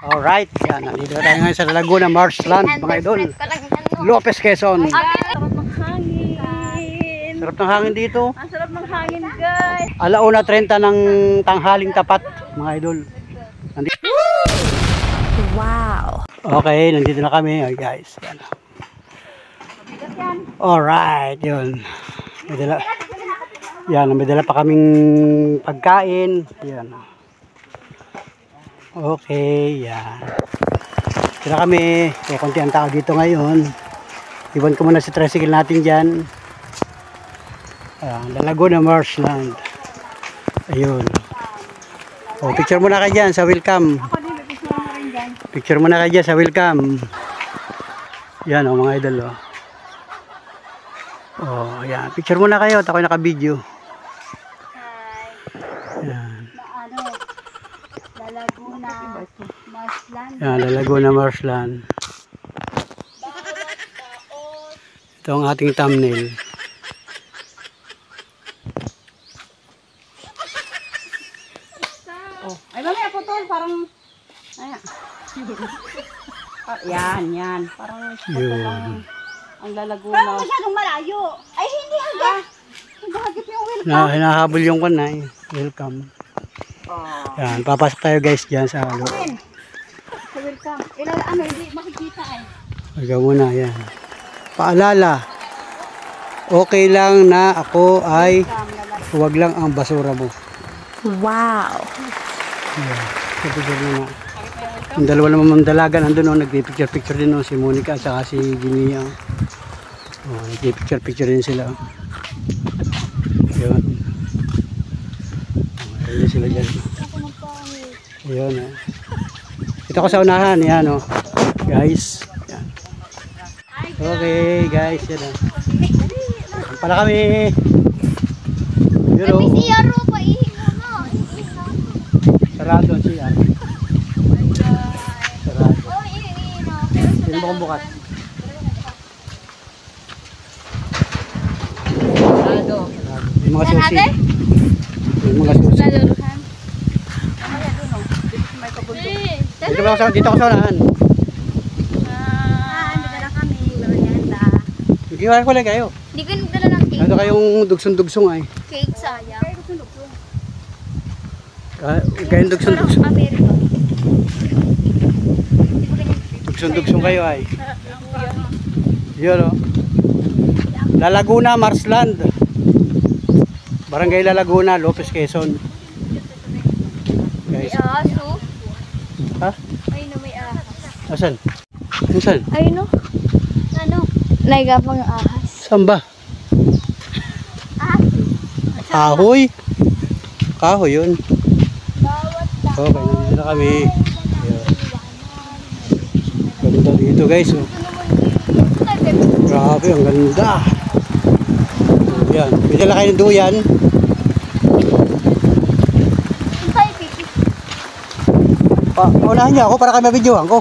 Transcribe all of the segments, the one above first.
Alright, yan. Nandito tayo ngayon sa Laguna Marshland, mga idol. Lopez, Quezon. Sarap ng hangin. Sarap ng hangin dito. Ang sarap ng hangin, guys. 1:30 ng tanghaling tapat, mga idol. Nandito. Wow. Okay, nandito na kami, guys. Yan. Alright, yun. May dala pa kaming pagkain. Yan. Okay, yan. Kaya kami, konti ang tao dito ngayon. Iwan ko muna si tricycle natin dyan. Laguna Marshland. Ayun. O, picture muna kayo dyan sa welcome. Picture muna kayo dyan sa welcome. Yan o, mga idol o. O, yan. Picture muna kayo. At ako'y naka-video. Yan. Yan, Laguna Marshland. Ito ang ating thumbnail. Oh, ay mamaya po tol, parang ayan. Yan. Parang Yun. ang Laguna. Parang masyadong malayo. Ay, hindi hanggang. Hagip yung welcome. Hinahabol yung kanay. Welcome. Yan, papasok tayo guys dyan sa alo. Sa welcome. Hindi makikita eh. Huwag muna, yan. Paalala, okay lang na ako ay huwag lang ang basura mo. Wow. Yan, picture muna. Yung dalawa naman dalaga nandun, nagpipicture din si Monica at saka si Jimmy. Nagpipicture din sila. Yun. Ayun sila dyan. Ayun. Ito ko sa unahan. Yan o. Guys. Yan. Okay guys. Yan o. Yan pala kami. Yun o. Sarado siya. Sarado. Sino mo kung bukas? Sarado. Yung mga susi. Yung mga susi. Dito ako sa unahan. Nagdala kami. Merienda. Hindi ko lang kayo. Hindi ko nagdala ng cake. Ano kayong dugsong-dugsong ay? Cake, sayang. Kayong dugsong-dugsong. America. Dugsong-dugsong kayo ay. Yun o. Laguna Marshland. Barangay Laguna, Lopez, Quezon. May Guys. aso. Ha? Ay, no, may ahas. Asan? Asan? Ay, no. Ano? Naigapang yung ahas. Saan ba? Ahas. Kahoy. Kahoy yun. Bawat Okay, nandito na kami. Ayan. Ganda dito guys. Oh. Grabe, ang ganda. Yan. Pwede lang kayo ng duyan. Unahan niya ako para kayo mabidyohan ko.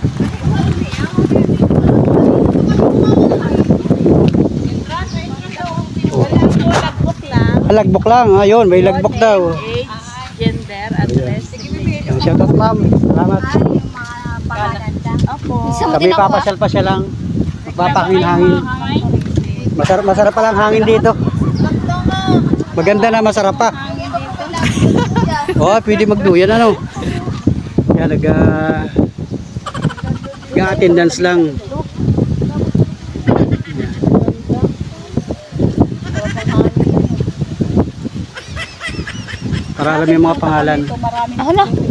Lagbok lang. Ayun, may lagbok daw. Age, gender, address. Shout out ma'am. Salamat. Opo. Kami papasyal-pasyal lang. Magpapahangin-hangin. Masarap pa lang hangin dito. Maganda na, masarap pa. Oh, pwede magduyan ano. Yan, nag-attendance lang. Para alam yung mga pangalan.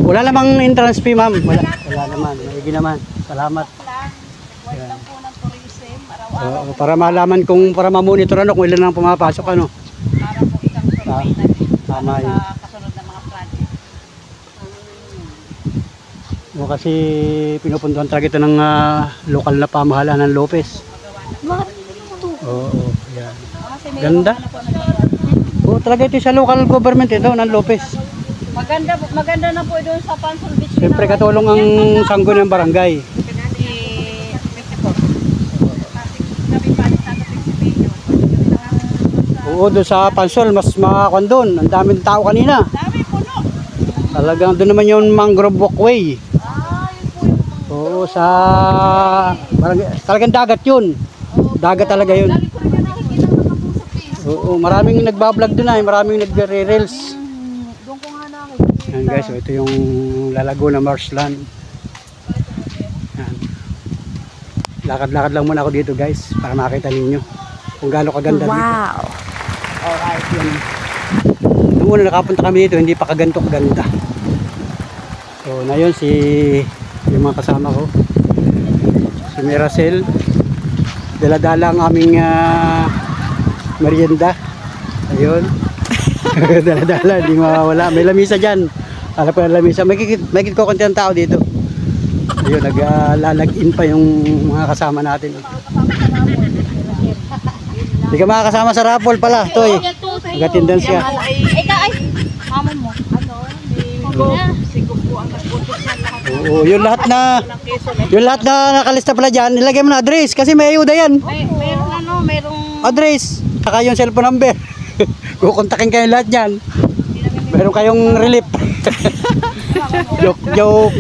Wala namang entrance fee, ma'am. Wala naman. Maigi naman. Salamat. Yan. Para malaman kung, para mamonitor ano kung ilan ang pumapasok ano. Tama yun. Kasunod ng mga project. Kasi pinupuntuhan talaga ito ng lokal na pamahalaan ng Lopez. Oo, yan. Ganda. Oo, talaga ito sa local government ito ng Lopez. Maganda na po doon sa Pansol Beach. Siyempre katulong ang sanggo ng barangay. Oo, doon sa Pansol, mas makakuan doon. Ang daming tao kanina. Dami puno. Talagang doon naman yung mangrove walkway. Ah, yun po yung Oo, sa talagang dagat yun. Dagat talaga yun. Lagi ko rin yung nakikita nakapuso face. Oo, maraming nagbablog doon ay, maraming nagre-reels. Doon ko nga nakikita. Yan guys, so ito yung Lalaguna Marshland. Yan. Lakad-lakad lang muna ako dito guys para makita ninyo kung gaano kaganda dito. Wow. Alright, yan. Nung una nakapunta kami dito, hindi pa kaganto kaganda. So, na yun yung mga kasama ko. Si Miracel. Dala-dala ang aming merienda. Ayun. Dala-dala, hindi mawawala. May lamisa dyan. Alam ko na lamisa. May kit ko konti ang tao dito. Ayun, naglalag-in pa yung mga kasama natin. Hindi ka makakasama sa raffle pala, Toy. Magatindan siya. Ikaw ay, mama mo. Siguro po ang nagpuntos na lahat. Oo, yung lahat na nakalista pala dyan, ilagay mo na address kasi may ayuda yan. Merong Address, saka yung cellphone number. Kukontakin kayo lahat dyan. Meron kayong relief. Joke.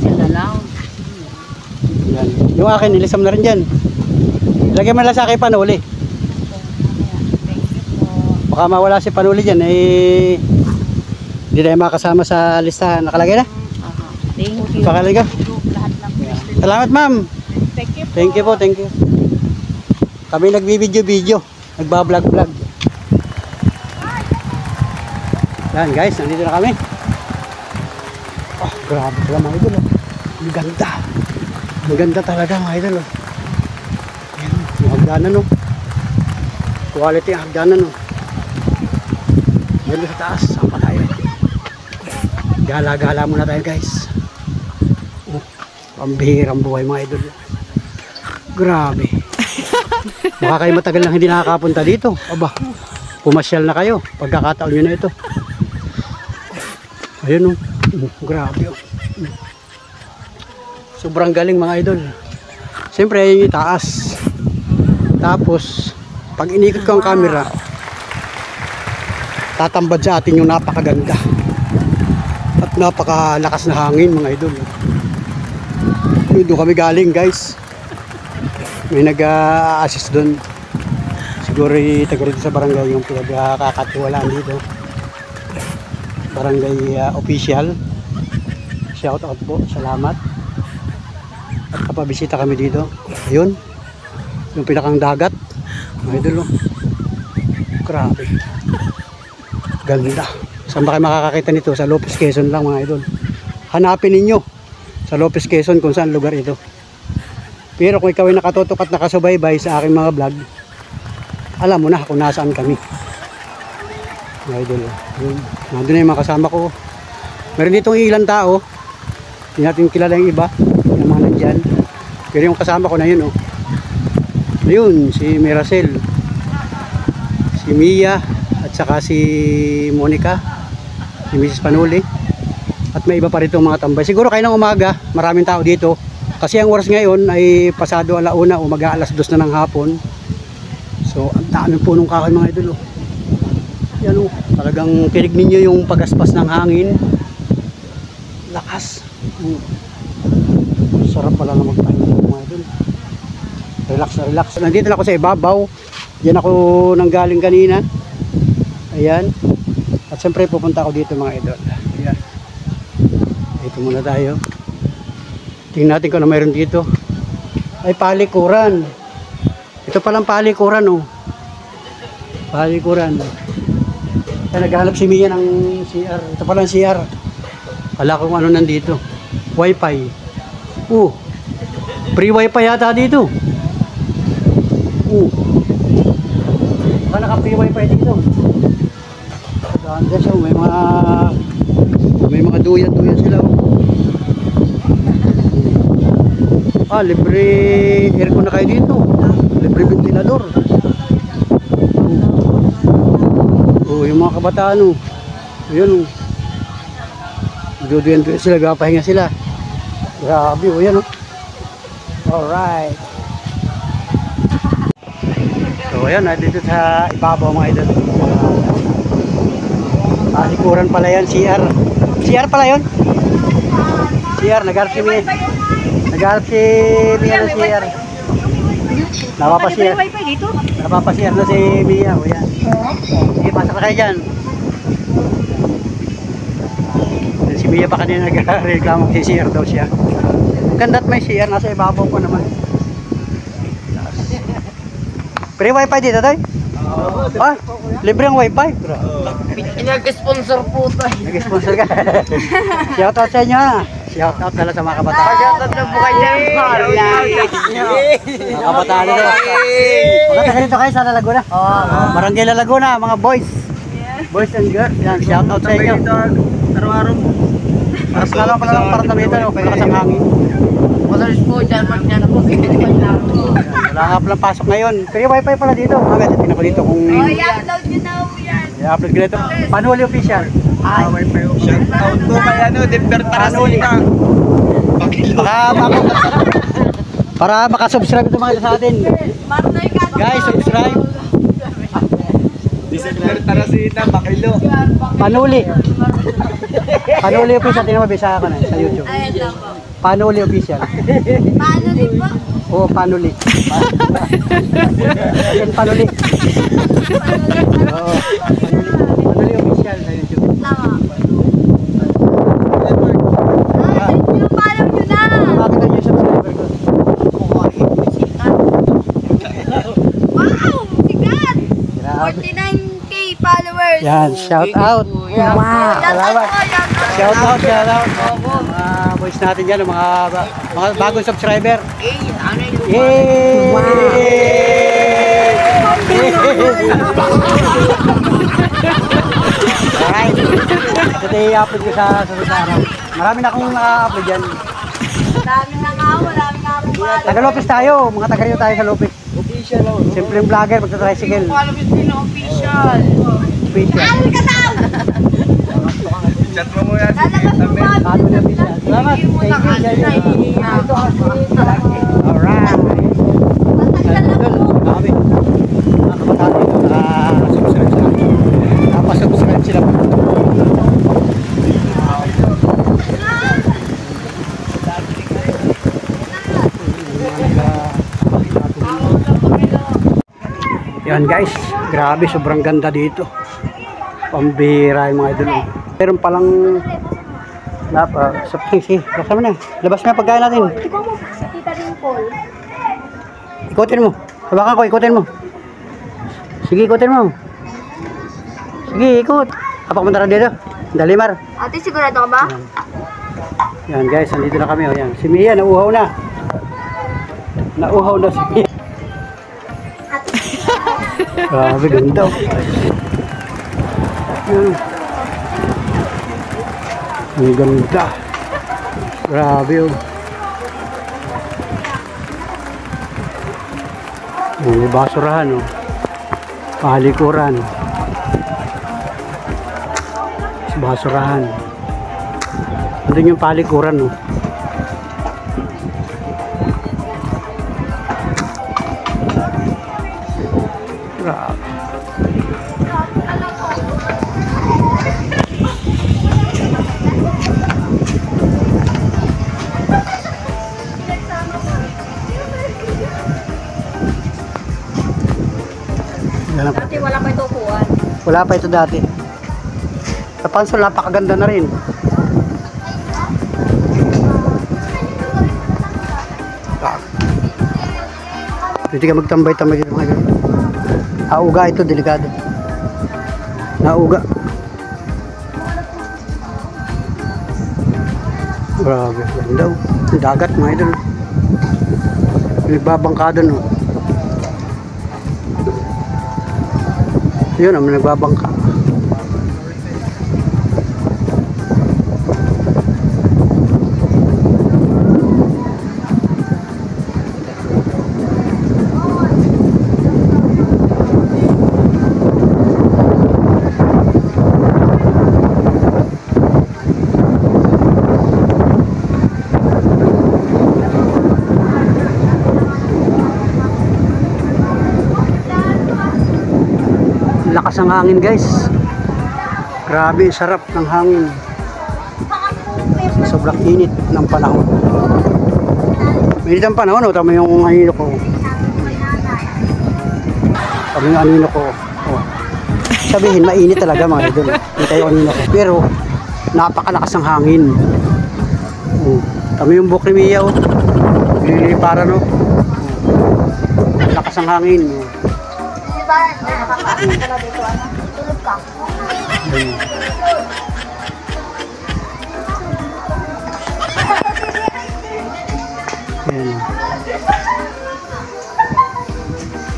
Sila lang. Yan. Yung akin, nilisam na rin dyan. Ilagay mo lang sa akin panuli. Baka mawala si panuli dyan, eh hindi na yung makasama sa listahan. Nakalagay na? Thank you. Pakalagay ka? Salamat ma'am. Thank you po. Thank you. Kami nagbibideo-video. Nagbablog-vlog. Yan guys, nandito na kami. Oh, grabe pala mga idol. Ang ganda. Ang ganda talaga mga idol. Yan, yung hagdanan no. Quality ang hagdanan no. Yan sa taas, sama tayo. Gala-gala muna tayo guys. Oh, pambihirang buhay mga idol. Grabe. Baka kayo matagal lang hindi nakakapunta dito. Aba, pumasyal na kayo. Pagkakataon nyo na ito. Ayun oh. Grabe oh. Sobrang galing mga idol. Siyempre ayun yung taas. Tapos, pag inikot ko ang camera, tatambad sa atin yung napakaganda. At napakalakas na hangin mga idol. Doon kami galing guys. May nag-assist doon. Siguro taga rito sa barangay yung pinagkakatiwalaan dito. Barangay official. Shout out po. Salamat. At kapabisita kami dito. Ayun. Yung pinakang dagat. Mga idol. Grabe. Ganda. Saan ba kayo makakakita nito? Sa Lopez Quezon lang mga idol. Hanapin ninyo sa Lopez Quezon kung saan lugar ito. Pero kung ikaw ay nakatutok at nakasubaybay sa aking mga vlog, alam mo na kung nasaan kami. Mga idol. Nandun na yung mga kasama ko. Meron ditong ilang tao. Hindi natin kilala yung iba. Yung mga nandyan. Pero yung kasama ko na yun. Oh. Ayun, si Miracel. Si Mia. At saka si Monica. Si Mrs. Panuli. At may iba pa rito mga tambay. Siguro kayo ng umaga, maraming tao dito. Kasi ang oras ngayon ay pasado 1:00 o mag-aalas 2 na ng hapon. So, ang daming punong kahoy mga idol. Oh. Yan oh, talagang kinig ninyo yung pagaspas ng hangin. Lakas. Sarap pala na magpahinga mga idol. Relax na relax. Nandito na ako sa ibabaw. Yan ako nanggaling kanina. Ayan. At siyempre pupunta ako dito mga idol. Ayan. Dito muna tayo. Tingnan natin kung ano mayroon dito. Ay, palikuran. Ito palang palikuran oh. Palikuran. Ay, naghahanap si Mia ng CR. Ito palang CR. Wala kung ano nandito. Wi-Fi. Free Wi-Fi yata dito. Baka naka-free Wi-Fi dito. Ganda siya. May mga duyan-duyan sila oh. Libre aircon na kayo dito. Libre ventilador. Yung mga kabataan oh. Ayun oh. Duduyan sila, gapahinga sila. Grabe oh, yan oh. Alright. So ayan, dito sa ibabaw mga idol. Palikuran pala yan, CR. CR pala yun? CR, nag-harap si Mia. Nag-harap si Mia ng CR. Napapasir. Wifi dito? Napapasir na si Mia. O yan. Sige, pasok na kayo dyan. Si Mia pa kanina nag-reklamo si CR daw siya. Ganda at may CR. Nasa ibabaw ko naman. Free wifi dito, Toy? Ah, libre ang wifi. Nag-sponsor po tayo. Nag-sponsor ka. Shoutout sa inyo ha. Shoutout na lang sa mga kabataan. Shoutout na po kayo. Mga kabataan nito. Mga taga rito kayo sa Laguna. Barangay Laguna, mga boys. Boys and girls. Yan, shoutout sa inyo. Araw-araw po. Paras na lang pala ng apartamento. Paglakas ang hangin. Masalis po, dyan niya na po. Wala nga palang pasok ngayon. Pero wifi pala dito. Mamaya titignan ko dito kung I-upload nyo na po yan. i-upload ko dito. Panuli official. Wifi. Shoutout po kay Denver Tarasita. Para makasubscribe ito mga ito sa atin. Marnoy ka. Guys, subscribe. Denver Tarasita, Makilo. Panuli. Panuli official. Tingnan mo, bisa ako na sa YouTube. Ayan lang po. Panuli official. Paano din po? Oo, panuli. Ayan, panuli. Oo, panuli. Panuli official sa YouTube. Tama. Yung paalam nyo na. Bakit ang yung subscriber ko? Wow! Sigat! Grabe. 49k followers. Yan, shout out. Wow! Salamat. Shout out, shout out. Mga boys natin dyan, mga bagong subscriber. Yay! Alright. Ito i-upload ko sa susunod na araw. Marami na akong upload dyan. Marami na nga ako, marami na ako pa. Taga Lopez tayo, mga taga rin tayo sa Lopez. Official ako. Simpleng vlogger, magta-tricycle. Alam mo sino official. Official. Ano ka daw? Chat mo muna si Lalabas mo ba? Ano na official? Salamat. Thank you. Alright. Grabe. Mga kabataan dito, nakasubscribe sila. Napasubscribe sila. Yan guys, grabe, sobrang ganda dito. Pambira yung mga idol. Meron palang sige, laksan mo na. Labas na pagkain natin. Ikaw mo, si Tita Dimple. Ikutin mo. Habakan ko, ikutin mo. Sige, ikutin mo. Sige, ikut. Apak mo tara dito. Dali, Mar. Ate, sigurado ka ba? Yan guys, nandito na kami. Oh, yan. Si Mia, nauuhaw na. Nauuhaw na si Mia. Grabe, ganda. Ang ganda. Grabe yun. May basurahan, oh. Palikuran. Basurahan. Andun yung palikuran, oh. Grabe. Dati wala pa ito upuan. Wala pa ito dati. Sa Pansol, napakaganda na rin. Pwede ka magtambay-tambay dito mga ganun. Auga ito, delikado. Nauga. Grabe, ganda. Ang dagat mga idol. Nagbabangka doon, oh. Yun, may nagbabangka. Lakas ang hangin guys. Grabe, sarap ng hangin. Sobrang sobrang init ng panahon. Init ang panahon, oh. Tama yung anino ko. Tama yung anino ko. Oh. Sabihin, mainit talaga mga idol. Hindi tayo anino ko. Pero, napakalakas ng hangin. Oh. Tama yung buhok ni Mia, oh. Lilipara, no? Oh. Lakas ng hangin. Oh. Tulog ka. Ayan.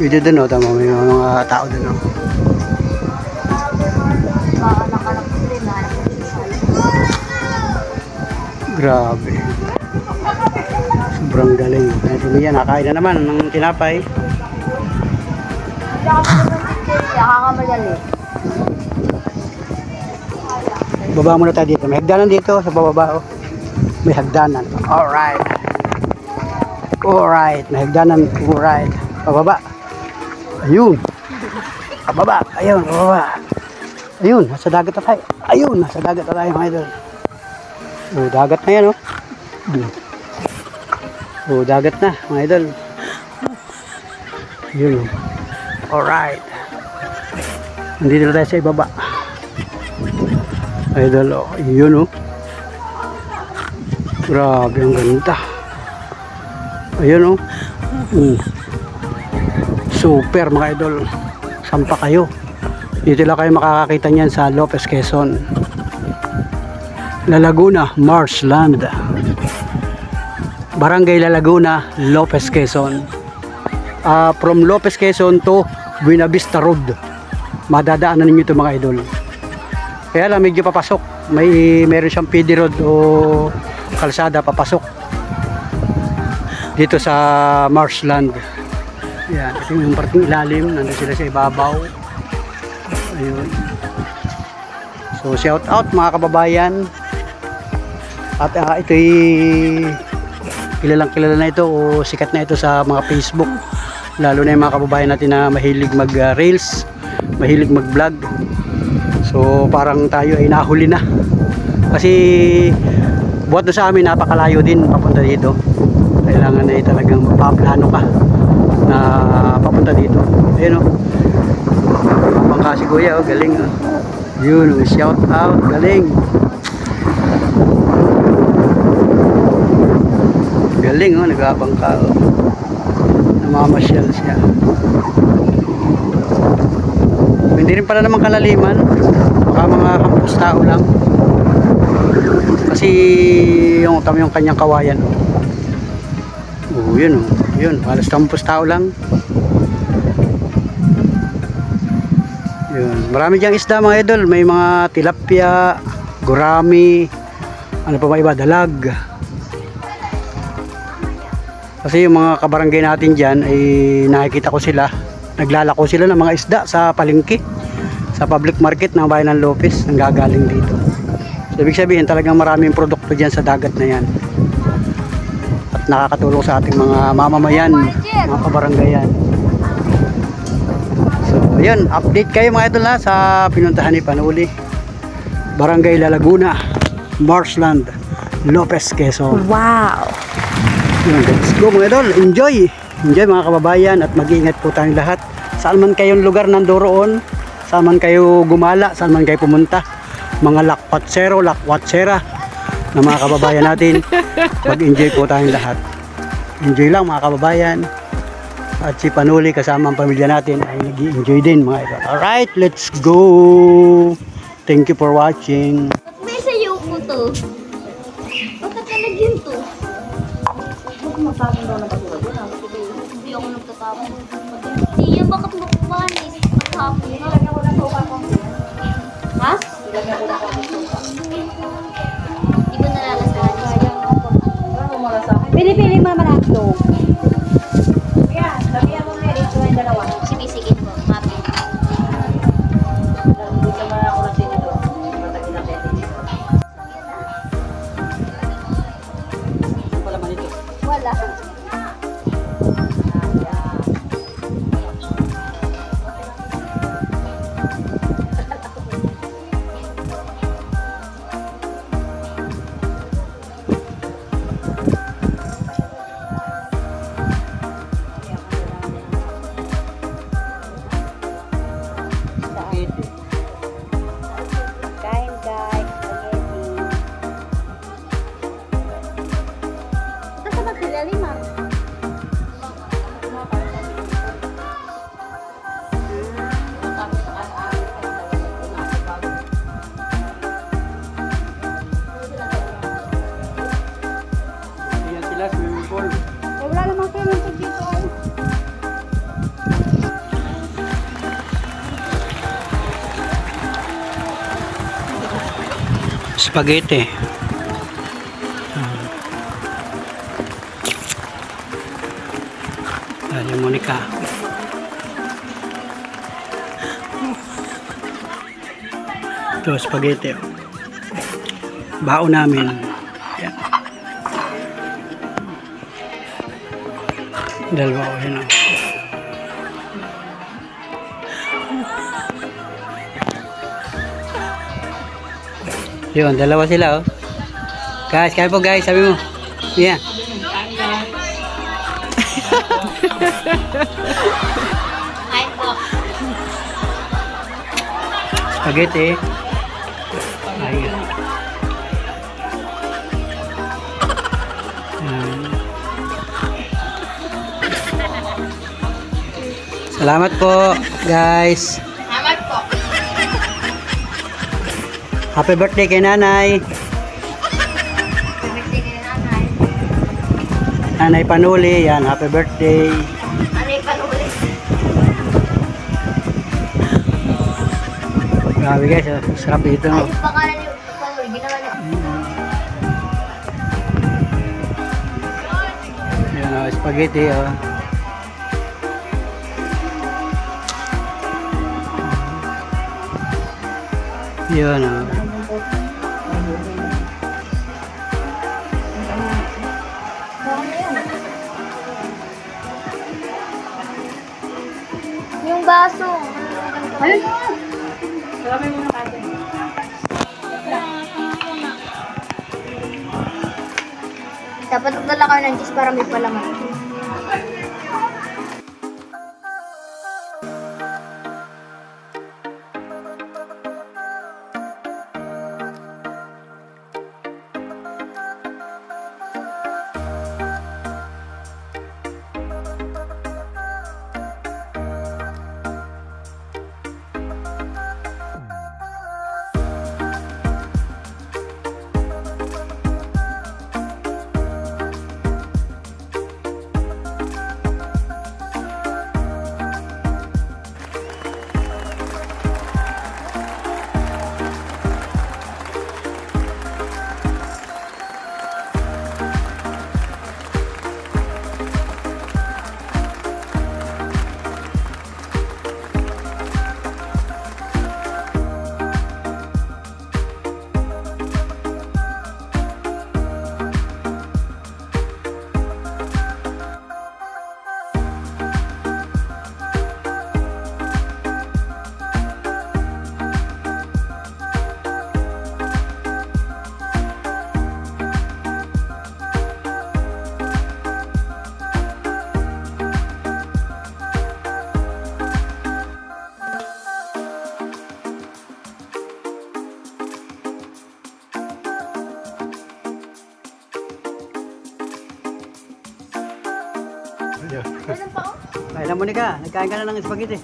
Video dun, oh, tama, may mga tao dun, oh. Grabe. Sobrang galing. Ito niya, nakain na naman ng tinapay. Nakakamadali. Baba muna tayo dito. May hagdanan dito sa bababa, oh. May hagdanan. Alright. Alright. May hagdanan. Alright. Pababa. Ayun. Pababa. Ayun. Pababa. Ayun. Nasa dagat na tayo. Ayun. Nasa dagat na tayo, mga idol. Oh, dagat na yan, oh. Oh, dagat na, mga idol. Ayun, oh. Alright. Nandito na tayo sa ibaba. Idol, oh. Yun, oh. Grabe, ang ganda. Ayun, oh. Super, mga idol. Sampa kayo. Dito lang kayo makakakita niyan sa Lopez, Quezon. La Laguna, Marshland. Barangay La Laguna, Lopez, Quezon. From Lopez, Quezon to Buena Vista Road. Madadaanan ninyo ito, mga idol. Kaya lang medyo papasok. Meron siyang PD road o kalsada papasok dito sa Marshland. Yan, ito yung parting ilalim. Nandun sila sa ibabaw. Ayun. So shout out mga kababayan. At ito'y kilala na ito o sikat na ito sa mga Facebook. Lalo na yung mga kababayan natin na mahilig mag-reels, mahilig mag-vlog. So parang tayo ay nahuli na. Kasi buhat na sa amin napakalayo din papunta dito. Kailangan ay talagang mapaplano ka na papunta dito. Ayun, o. Mapangka si Kuya, o. Galing, o. Yun, o. Shout out. Galing. Galing, oh, nag-abangka, oh. Namamasyal siya. Hindi rin pala naman kalaliman. Baka mga kampus tao lang. Kasi yung kanyang kawayan, oh. Oh, yun, oh. Yun, halos kampus tao lang. Yun. Marami diyang isda, mga idol. May mga tilapia, gurami, ano pa ba iba, dalag. Kasi yung mga kabarangay natin dyan ay nakikita ko sila, naglalako sila ng mga isda sa palengke, sa public market ng bayan ng Lopez, nang gagaling dito. So ibig sabihin talagang maraming produkto dyan sa dagat na yan. At nakakatulong sa ating mga mamamayan, mga kabaranggayan. So ayun, update kayo mga idol, ha, sa pinuntahan ni Panuli. Barangay La Laguna, Marshland, Lopez, Quezon. Wow! Let's go mga idol, enjoy mga kababayan, at mag-iingat po tayong lahat. Saan man kayong lugar nandoroon, saan man kayo gumala, saan man kayo pumunta, mga lakwatsero, lakwatsera na mga kababayan natin, mag-enjoy po tayong lahat. Enjoy lang mga kababayan. At si Panuli kasama ang pamilya natin ay nag-enjoy din mga idol. Alright, let's go. Thank you for watching. May sayo ko to. Bakit nalagyan to? Matapon daw na basura doon. Hindi ako nagtatapon. Tiya, bakit mo kumanis? Maghapon na. Ilagyan ko na suka ko. Ha? Ilagyan ko na suka. Hindi ko nalalasahan. Ano mo na sa akin? Pili-pili mama na ito. Yan, sabihan mo na ito yung dalawa. Sige po, mapi. Dito naman ako na dito. Matagin na kaya dito. Wala man ito. Wala. Spaghetti. Yung Monica. Ito, spaghetti. Baon namin. Yan. Dalawa ko yun. Yun, dalawa sila oh. Guys, kaya po guys, sabi mo. Yeah. Kain po. Spaghetti. Ayan. Salamat po, guys. Salamat po. Happy birthday kay nanay. Birthday kay nanay. Nanay Panuli, yan, happy birthday. Nanay Panuli. Grabe guys, sarap dito. Ay, yung pangalan niyo, Panuli, ginawa niyo. Yan o, spaghetti o. Yun o. Yung baso. Ayun. Salamin mo na kasi. Dapat magdala kayo ng cheese para may palaman. Meron pa oh. Kailan mo ka? Nagkain ka na ng spaghetti.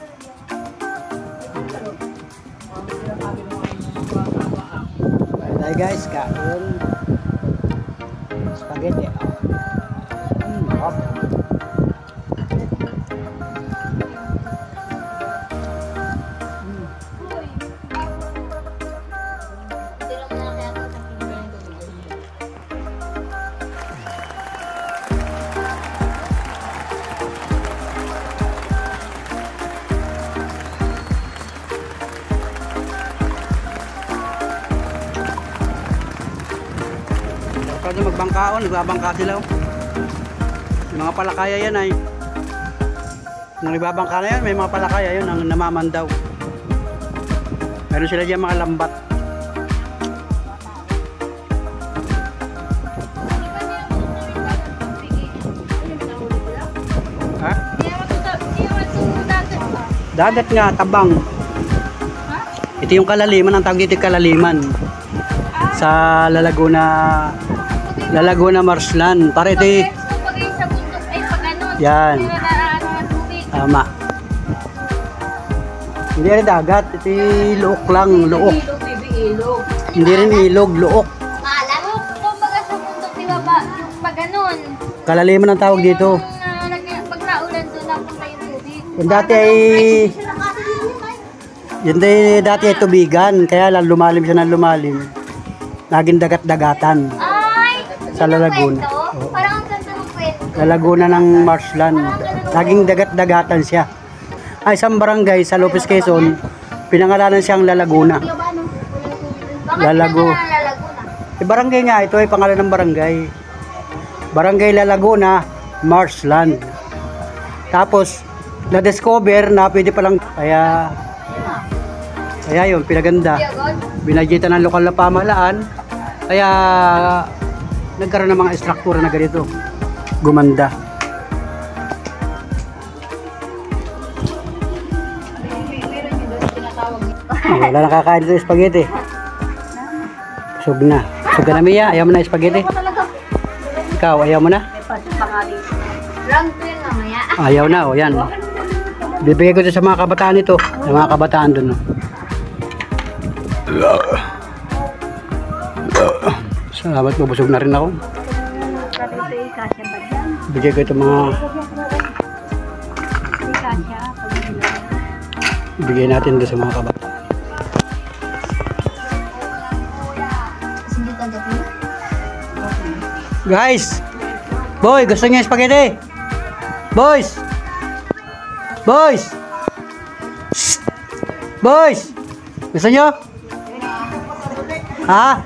Bye guys, kain. Spaghetti. Hop. Pwede magbangkaon, nagbabangka sila. Yung mga palakaya yan ay nung nagbabangka na yan, may mga palakaya yun ang namamandaw. Meron sila dyan mga lambat. Ha? Dagat nga, tabang. Ito yung kalaliman, ang tawag dito kalaliman. Sa Laguna Marslan. Para ito Pag sa bundok ay pag ano. yan. Ng tubig. Tama. Hindi rin dagat. Ito luok lang. Luok. Ilog. Hindi rin ilog. Luok. Maalam. Kumbaga sa bundok, di ba ba? Yung pag ganun. Kalaliman ang tawag dito. Pag naulan doon napunta yung tubig. Yung dati ay dati ay tubigan. Kaya lang lumalim siya ng lumalim. naging dagat-dagatan sa Laguna. Oo. Parang ang ganda ng kwento. Laguna ng marshland. Naging dagat-dagatan siya. Ay, isang barangay sa Lopez, Quezon, pinangalanan siyang Lalaguna. Lalago. Barangay nga, ito ay pangalan ng barangay. Barangay Lalaguna, marshland. Tapos, na-discover na pwede palang, kaya yun, pinaganda. Binadyetan ng lokal na pamahalaan, kaya nagkaroon ng mga istruktura na ganito. Gumanda. Wala nakakain dito spaghetti. Busog na. Busog ka na, Mia. Ayaw mo na spaghetti? Ikaw, ayaw mo na? Round 2 yun mamaya. Ayaw na, o yan. Bibigay ko ito sa mga kabataan ito. Sa mga kabataan doon. No? Salamat po, busog na rin ako. Bigay ko ito mga... Bigay natin doon sa mga kabataan. Guys! Boy, gusto niyo spaghetti? Boys! Boys! Shh! Boys! Gusto niyo? Ha?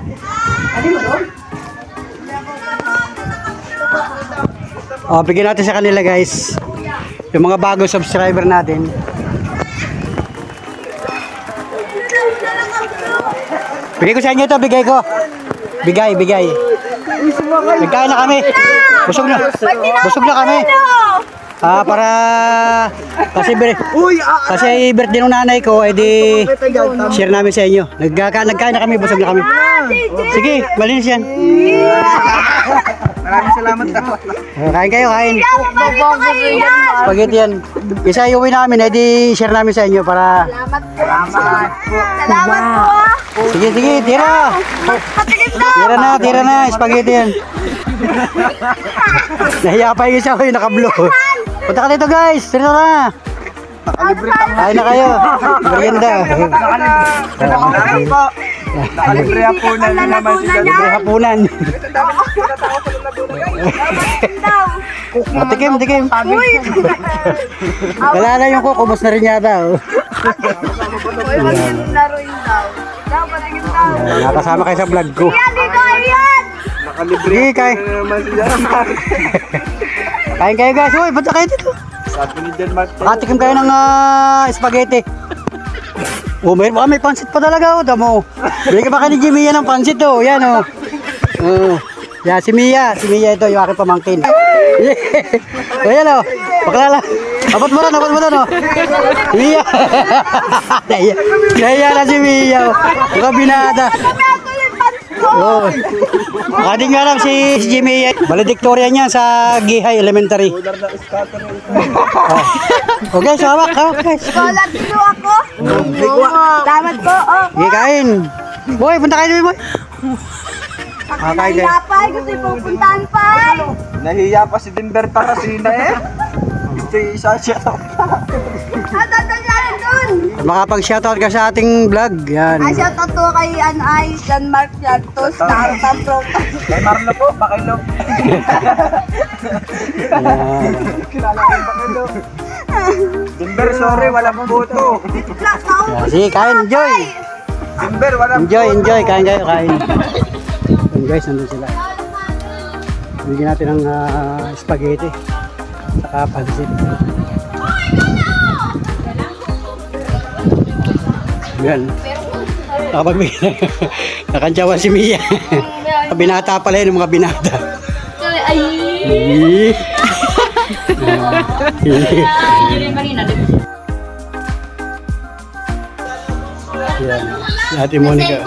Oh, bigyan natin sa kanila, guys. Yung mga bagong subscriber natin. Bigay ko sa inyo ito, bigay ko. Bigay. Nagkain na kami. Busog na kami. Para kasi birthday ng nanay ko, edi share namin sa inyo. Nagkain na kami, busog na kami. Sige, malinis yan. Maraming salamat daw. Kain kayo, kain. Spaghetti yan. Isa iuwi namin, edi share namin sa inyo para... Salamat po. Sige, tira. Tira na, spaghetti yan. Nahiya pa yung isa ko yung naka-blue. Punta ka dito, guys, tira na. Kain na kayo. Merienda. Nakalibre hapunan naman si Daddy. Libre hapunan. Tikim. Wala na yung cook, ubos na rin yata. Nakasama kayo sa vlog ko. Nakalibre Sige, kain. naman si Daddy. Kain kayo, guys. Uy, punta kayo dito. Sabi ni Del Marte. Katikim kayo ng spaghetti. Oh, may pansit pa talaga, oh, tamo. Bigyan ka ba kayo ni Jimmy yan ng pansit, oh. Yan, oh. Yan, si Mia ito, yung aking pamangkin. Oh, yan, oh. Paklala. Abot mo doon, oh. Mia. Kaya na si Mia, oh. Mga binata. Oh. Kading nga lang si Jimmy. Valedictorian niya sa Gihay Elementary. Okay, so hawak guys. Wala dito ako. Salamat po. Sige, kain. Boy, punta kayo, boy. Kain guys. Napay, gusto yung pupuntahan pa. Nahiya pa si Denver Tarasina eh. Ito yung isa siya. Makapag-shoutout ka sa ating vlog. Yan. Shoutout to kay Anay, Denmark Yantos, Tartamprong. Kay Marlo po, Bakilo. Kilala ko yung Bakilo. Denver, sorry, wala mong boto. Sige, kain. Enjoy. Denver, wala mong Enjoy. Kain kayo, kain. Yan guys, nandun sila. Bigyan natin ng spaghetti. Saka pansit. Yan. Nakantsawa si Mia. Binata pala yun, mga binata. Ay! Yan. Ate Monica.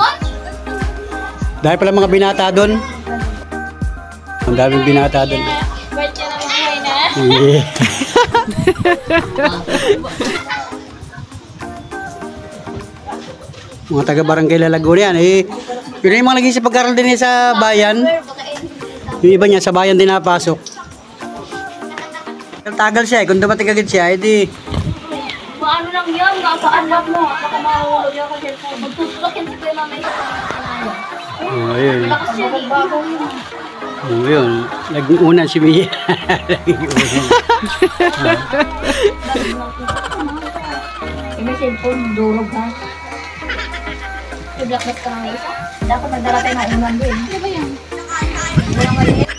Dahil pala mga binata doon. Ang daming binata doon. Mga taga-barangay Lalaguna yan. Yun yung mga lagi sa pag-aral din sa bayan. Yung iba niya sa bayan din napasok. Tagal siya kung dumating agad siya, edi Paano lang yan? Paanlap mo. Baka mahulog yung cellphone. Magtututok yan si Kuya Mama isa pang kanayo. Ayun. Malakas yan eh. Yun. Nag-unan si Mia. Nag-unan. May cellphone, durog ha. I-blackback ka ng isa. Dapat nagdala tayo ng unan din. Ano ba yan? Walang maliit.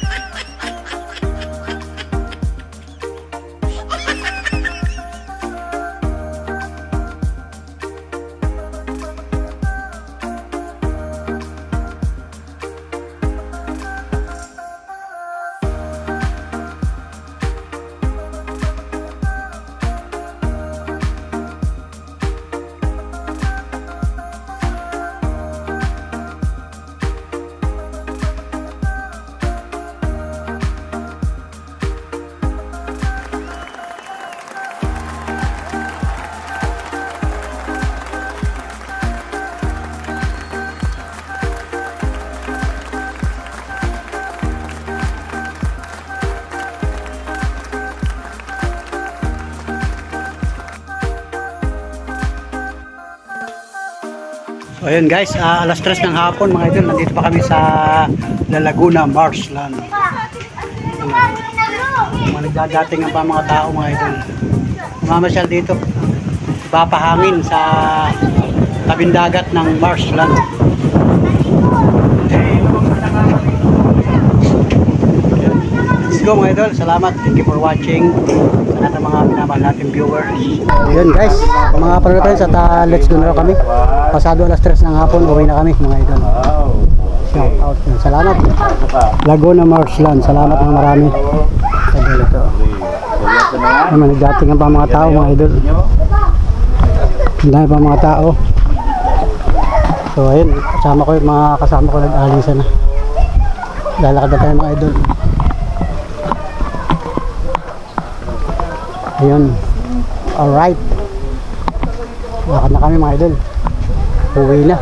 So ayun guys, alas 3 ng hapon mga idol, nandito pa kami sa La Laguna Marshland. Mga nagdadating pa mga tao mga idol. Mamasyal dito, papahangin sa tabing dagat ng Marshland. Let's go mga idol, salamat, thank you for watching. Sa lahat ng mga minamahal natin viewers. Ayun guys, mga friends, at let's go na rin kami. Pasado alas 3 ng hapon, uwi na kami mga idol. Shout out. Salamat. Laguna Marshland, salamat ng marami. Idol ito. Ay, nagdatingan pa mga tao mga idol. Dahil pa mga tao. So ayun, kasama ko yung mga kasama ko nag-alisa na. Lalakad na tayo mga idol. Ayun. Alright. Lakad na kami mga idol. Uwi na.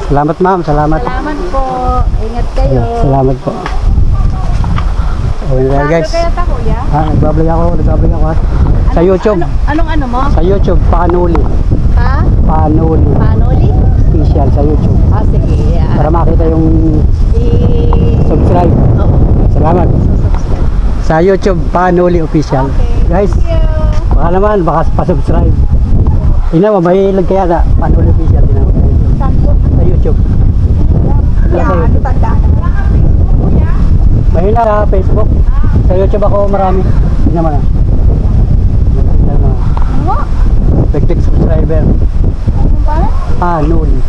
Salamat ma'am, salamat. Salamat po. Ingat kayo. Salamat po. Uwi na tayo guys. Nagbablog ako ha. Sa YouTube. Anong ano mo? Sa YouTube, Panuli. Ha? Panuli. Panuli? Official sa YouTube. Sige. Para makita yung subscribe. Oo. Salamat. Sa YouTube, Panuli Official. Guys, baka naman, baka pa-subscribe. Tingnan mo, may ilag kaya na Panuli Official. Tingnan mo. Sa YouTube. Sa YouTube. May na sa Facebook. Sa YouTube ako marami. Tingnan mo na. Click subscriber. Panuli.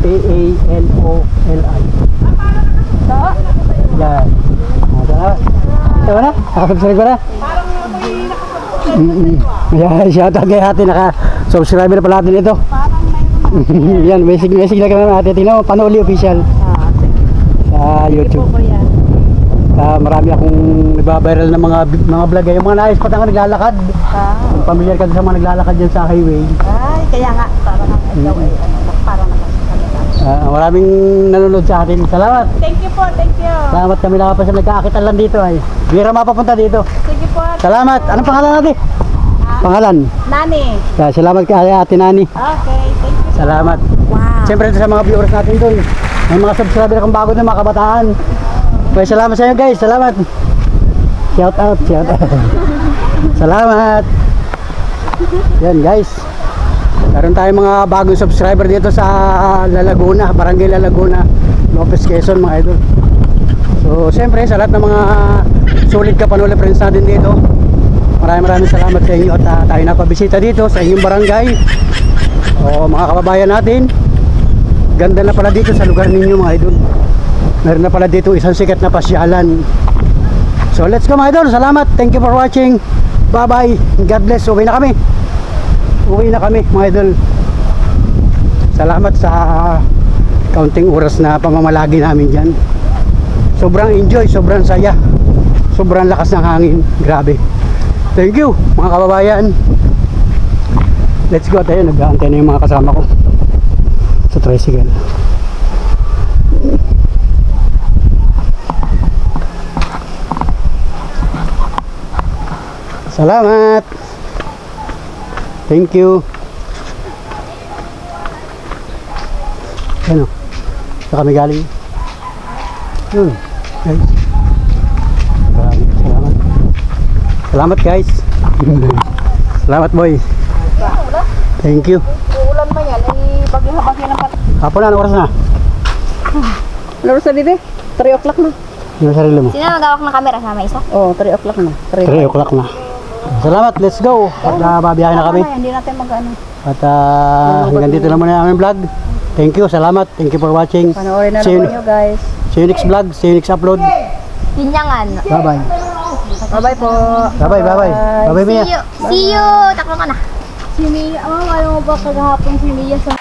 P-A-N-O-L-I. Yan. Ito ba na? Nakasubscribe ko na? Yan, shoutout kay ate. Naka-subscriber na pala natin ito. Yan, basic lang naman ate. Tingnan mo, Panuli Official. Sa YouTube. Marami akong nagbabiral ng mga vlog. Yung mga nais pa tayo naglalakad. Pamilyar ka sa mga naglalakad dyan sa highway. Ay, kaya nga. Parang maraming nanonood sa atin. Salamat. Thank you po, thank you. Salamat kami lang pa sa nagkaakitan lang dito ay. Bira mapapunta dito. Sige po. Salamat. Anong pangalan natin? Pangalan? Nani. Salamat kay ate Nani. Okay, thank you. Salamat. Wow. Siyempre sa mga viewers natin doon. May mga subscriber akong bago na mga kabataan. Okay, salamat sa inyo guys. Salamat. Shout out. Salamat. Yan guys. Meron tayong mga bagong subscriber dito sa La Laguna, Barangay La Laguna, Lopez, Quezon mga idol. So siyempre sa lahat ng mga solid Kapanuli friends natin dito, maraming salamat sa inyo at tayo napabisita dito sa inyong barangay. O mga kababayan natin, ganda na pala dito sa lugar ninyo mga idol. Meron na pala dito isang sikat na pasyalan. So let's go mga idol, salamat, thank you for watching, bye bye, God bless. Uwi na kami mga idol. Salamat sa kaunting oras na pamamalagi namin dyan. Sobrang enjoy, sobrang saya, sobrang lakas ng hangin, grabe. Thank you mga kababayan. Let's go tayo, nag-aantay na yung mga kasama ko sa tricycle. Salamat. Thank you. Ano? Saan kami galing? Yun. Guys. Salamat. Salamat guys. Salamat boy. Thank you. Uulan ba yan? Ay, bagyo-bagyo ng pat. Hapon na, anong oras na? Laro sa bibi? 3 o'clock na. Yung sarili mo. Sino magawak ng camera? Sama isa? Oo, 3 o'clock na. 3 o'clock na. Salamat, let's go. At babiyahe na kami. Hindi natin mag-ano. At hanggang dito na muna ang aming vlog. Thank you, salamat. Thank you for watching. Panoorin na See you- naman nyo guys. See you next vlog, see you next upload. Pinyangan. Bye-bye. Bye-bye po. Bye-bye, bye-bye. Bye-bye, Mia. See you. Takbo ka na. Si Mia, ayaw mo ba kagahapon si Mia sa...